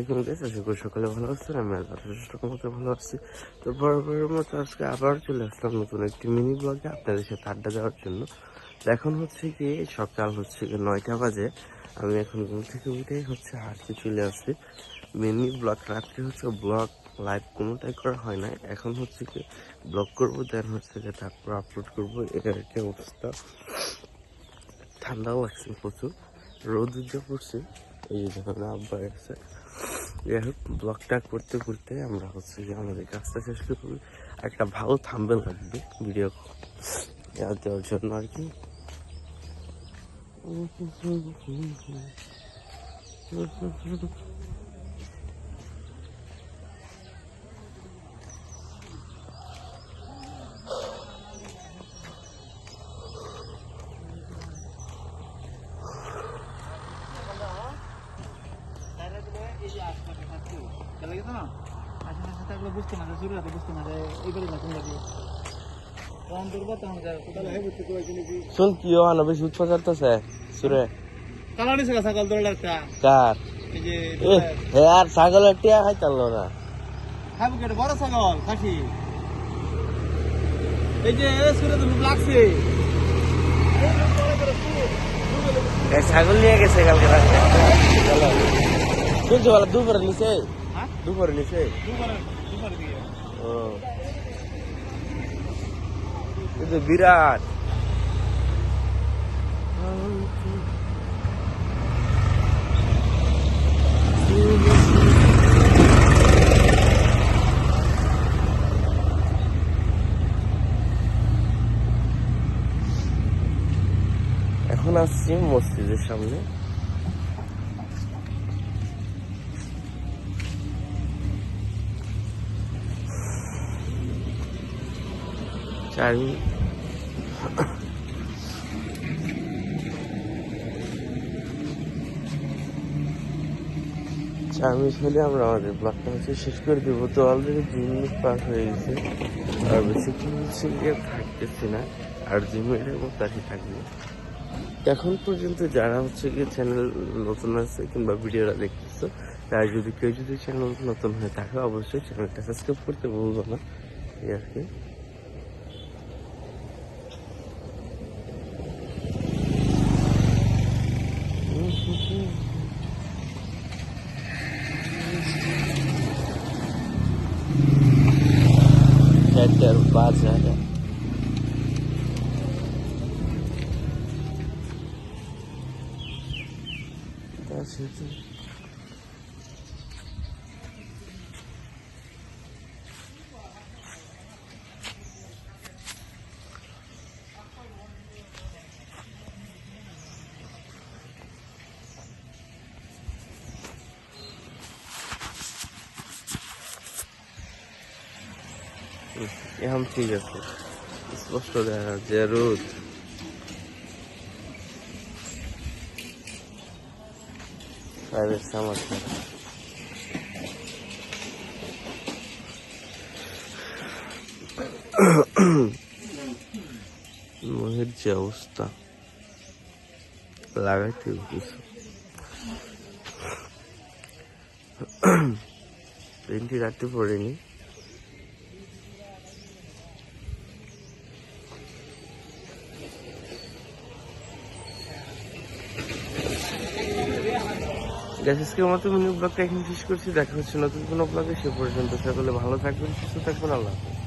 আলাইকুম গাইস, আশা করি সকালে ভালো আছেন। আমি মতো ভালো আছি। তো বরাবরের মতো আজকে আবার চলে আসলাম নতুন একটি মিনি ব্লগে আপনাদের সাথে আড্ডা দেওয়ার জন্য। এখন হচ্ছে কি সকাল 9টা বাজে। আমি এখন ঘুম থেকে উঠে হাঁটতে চলে আসছি। মিনি ব্লগ রাত্রে ব্লগ লাইভ কোনোটাই করা হয় না। এখন কি ব্লগ করবো, দেন তারপর আপলোড করবো। এটা একটা অবস্থা। ঠান্ডাও লাগছে প্রচুর, রোদ উজ্জ্বল পড়ছে। এই যে দেখুন আব্বা গেছে। যাই হোক, ব্লগটা করতে করতে আমরা আমাদের কাজটা শেষ করবো। একটা ভালো থাম্বনেল লাগবে ভিডিও দেওয়ার জন্য আর কি। শুন কি বেশি উৎপাদ করতেছে সুরে কার আর ছাগলের টিয়া খাইতাল না বড় ছাগল খাসি এই যে সুরে লাগছে ছাগল নিয়ে গেছে কালকে শুনছো বলা দুপুরে নিচে দুপুরে নিচে ও কিন্তু বিরাট এখন আসছি মসজিদের সামনে। চার মিনিট হলে আমরা আমাদের ব্লগটা শেষ করে দেবো। তো অলরেডি 2 মিনিট পার হয়ে গেছে, আর বেশিক্ষণ থাকতেছি না, আর 2 মিনিটের মতো আর কি থাকবে। এখন পর্যন্ত যারা গিয়ে চ্যানেল নতুন আছে কিংবা ভিডিওটা দেখতেছো, তারা কেউ যদি চ্যানেল নতুন হয়ে থাকে অবশ্যই চ্যানেলটা সাবস্ক্রাইব করতে ভুলবো না। এই আর কি। বাজার এখন ঠিক আছে, স্পষ্ট দেখা যাচ্ছে রোদ। মহের যে অবস্থা লাগাইতে কিছু পেন্টি রাখতে পড়েনি। আজকের মতো মিনি ব্লগটা এখানে শেষ করছি। দেখা হচ্ছে নতুন কোনো ব্লগে। সে পর্যন্ত সকলে ভালো থাকবেন, সুস্থ থাকবেন। আল্লাহ হাফেজ।